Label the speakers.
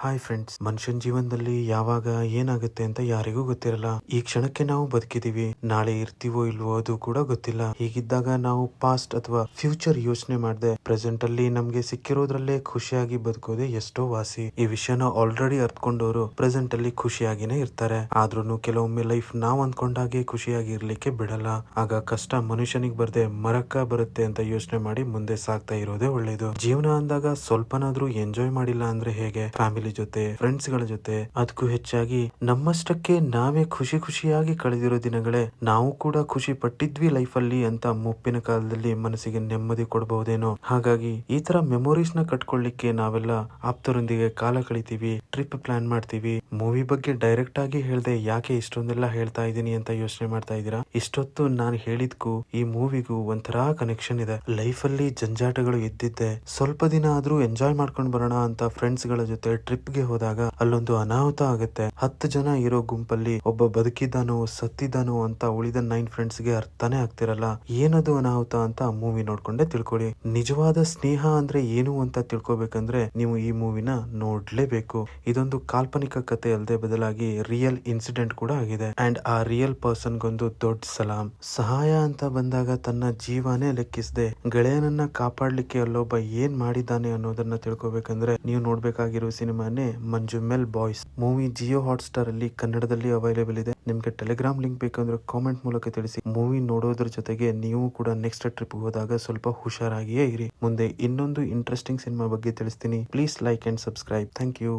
Speaker 1: Hi friends, ಮನುಷ್ಯನ ಜೀವನದಲ್ಲಿ ಯಾವಾಗ ಏನಾಗುತ್ತೆ ಅಂತ ಯಾರಿಗೂ ಗೊತ್ತಿರಲ್ಲ. ಈ ಕ್ಷಣಕ್ಕೆ ನಾವು ಬದುಕಿದೀವಿ, ನಾಳೆ ಇರ್ತೀವೋ ಇಲ್ವೋ ಅದು ಕೂಡ ಗೊತ್ತಿಲ್ಲ. ಹೀಗಿದ್ದಾಗ ನಾವು ಪಾಸ್ಟ್ ಅಥವಾ ಫ್ಯೂಚರ್ ಯೋಚನೆ ಮಾಡದೆ ಪ್ರೆಸೆಂಟ್ ಅಲ್ಲಿ ನಮ್ಗೆ ಸಿಕ್ಕಿರೋದ್ರಲ್ಲೇ ಖುಷಿಯಾಗಿ ಬದುಕೋದೆ ಎಷ್ಟೋ ವಾಸಿ. ಈ ವಿಷಯನ ಆಲ್ರೆಡಿ ಅರ್ಥಕೊಂಡವರು ಪ್ರೆಸೆಂಟ್ ಅಲ್ಲಿ ಖುಷಿಯಾಗಿನೇ ಇರ್ತಾರೆ. ಆದ್ರೂ ಕೆಲವೊಮ್ಮೆ ಲೈಫ್ ನಾವ್ ಅಂದ್ಕೊಂಡಾಗೆ ಖುಷಿಯಾಗಿ ಇರ್ಲಿಕ್ಕೆ ಬಿಡಲ್ಲ. ಆಗ ಕಷ್ಟ ಮನುಷ್ಯನಿಗೆ ಬರ್ದೆ ಮರಕ್ಕ ಬರುತ್ತೆ ಅಂತ ಯೋಚನೆ ಮಾಡಿ ಮುಂದೆ ಸಾಗ್ತಾ ಇರೋದೇ ಒಳ್ಳೇದು. ಜೀವನ ಅಂದಾಗ ಸ್ವಲ್ಪನಾದ್ರೂ ಎಂಜಾಯ್ ಮಾಡಿಲ್ಲ ಅಂದ್ರೆ ಹೇಗೆ? ಫ್ಯಾಮಿಲಿ ಜೊತೆ, ಫ್ರೆಂಡ್ಸ್ ಗಳ ಜೊತೆ, ಅದಕ್ಕೂ ಹೆಚ್ಚಾಗಿ ನಮ್ಮಷ್ಟಕ್ಕೆ ನಾವೇ ಖುಷಿಯಾಗಿ ಕಳೆದಿರೋ ದಿನಗಳೇ ನಾವು ಕೂಡ ಖುಷಿ ಪಟ್ಟಿದ್ವಿ ಲೈಫ್ ಅಲ್ಲಿ ಅಂತ ಮುಪ್ಪಿನ ಕಾಲದಲ್ಲಿ ಮನಸ್ಸಿಗೆ ನೆಮ್ಮದಿ ಕೊಡಬಹುದೇನೋ. ಹಾಗಾಗಿ ಈ ತರ ಮೆಮೊರೀಸ್ ನ ಕಟ್ಕೊಳ್ಳಿಕ್ಕೆ ನಾವೆಲ್ಲ ಆಪ್ತರೊಂದಿಗೆ ಕಾಲ ಕಳಿತೀವಿ, ಟ್ರಿಪ್ ಪ್ಲಾನ್ ಮಾಡ್ತೀವಿ. ಮೂವಿ ಬಗ್ಗೆ ಡೈರೆಕ್ಟ್ ಆಗಿ ಹೇಳ್ದೆ ಯಾಕೆ ಇಷ್ಟೊಂದೆಲ್ಲ ಹೇಳ್ತಾ ಇದೀನಿ ಅಂತ ಯೋಚನೆ ಮಾಡ್ತಾ ಇದೀರಾ? ಇಷ್ಟೊತ್ತು ನಾನು ಹೇಳಿದ್ಕು ಈ ಮೂವಿಗೂ ಒಂಥರ ಕನೆಕ್ಷನ್ ಇದೆ. ಲೈಫ್ ಅಲ್ಲಿ ಜಂಜಾಟಗಳು ಇದ್ದಿದ್ದೆ, ಸ್ವಲ್ಪ ದಿನ ಆದ್ರೂ ಎಂಜಾಯ್ ಮಾಡ್ಕೊಂಡ್ ಬರೋಣ ಅಂತ ಫ್ರೆಂಡ್ಸ್ ಗಳ ಜೊತೆ ಟ್ರಿಪ್ ಗೆ ಹೋದಾಗ ಅಲ್ಲೊಂದು ಅನಾಹುತ ಆಗುತ್ತೆ. 10 ಜನ ಇರೋ ಗುಂಪಲ್ಲಿ ಒಬ್ಬ ಬದುಕಿದ್ದಾನೋ ಸತ್ತಿದ್ದಾನೋ ಅಂತ ಉಳಿದ 9 ಫ್ರೆಂಡ್ಸ್ ಗೆ ಅರ್ಥನೇ ಆಗ್ತಿರಲ್ಲ. ಏನದು ಅನಾಹುತ ಅಂತ ಮೂವಿ ನೋಡ್ಕೊಂಡೆ ತಿಳ್ಕೊಳ್ಳಿ. ನಿಜವಾದ ಸ್ನೇಹ ಅಂದ್ರೆ ಏನು ಅಂತ ತಿಳ್ಕೊಬೇಕಂದ್ರೆ ನೀವು ಈ ಮೂವಿನ ನೋಡ್ಲೇಬೇಕು. ಇದೊಂದು ಕಾಲ್ಪನಿಕ ಕಥೆ ಅಲ್ಲದೆ ಬದಲಾಗಿ ರಿಯಲ್ ಇನ್ಸಿಡೆಂಟ್ ಕೂಡ ಆಗಿದೆ. ಅಂಡ್ ಆ ರಿಯಲ್ ಪರ್ಸನ್ ಗೊಂದು ದೊಡ್ಡ ಸಲಾಂ. ಸಹಾಯ ಅಂತ ಬಂದಾಗ ತನ್ನ ಜೀವನೇ ಲೆಕ್ಕಿಸದೆ ಗೆಳೆಯನನ್ನ ಕಾಪಾಡ್ಲಿಕ್ಕೆ ಅಲ್ಲೊಬ್ಬ ಏನ್ ಮಾಡಿದ್ದಾನೆ ಅನ್ನೋದನ್ನ ತಿಳ್ಕೊಬೇಕಂದ್ರೆ ನೀವು ನೋಡ್ಬೇಕಾಗಿರೋ ಸಿನಿಮಾನೇ ಮಂಜುಮೆಲ್ ಬಾಯ್ಸ್. ಮೂವಿ ಜಿಯೋ ಹಾಟ್ಸ್ಟಾರ್ ಅಲ್ಲಿ ಕನ್ನಡದಲ್ಲಿ ಅವೈಲೇಬಲ್ ಇದೆ. ನಿಮ್ಗೆ ಟೆಲಿಗ್ರಾಮ್ ಲಿಂಕ್ ಬೇಕಂದ್ರೆ ಕಾಮೆಂಟ್ ಮೂಲಕ ತಿಳಿಸಿ. ಮೂವಿ ನೋಡೋದ್ರ ಜೊತೆಗೆ ನೀವು ಕೂಡ ನೆಕ್ಸ್ಟ್ ಟ್ರಿಪ್ ಹೋದಾಗ ಸ್ವಲ್ಪ ಹುಷಾರಾಗಿಯೇ ಇರಿ. ಮುಂದೆ ಇನ್ನೊಂದು ಇಂಟ್ರೆಸ್ಟಿಂಗ್ ಸಿನಿಮಾ ಬಗ್ಗೆ ತಿಳಿಸ್ತೀನಿ. Please like and subscribe. Thank you.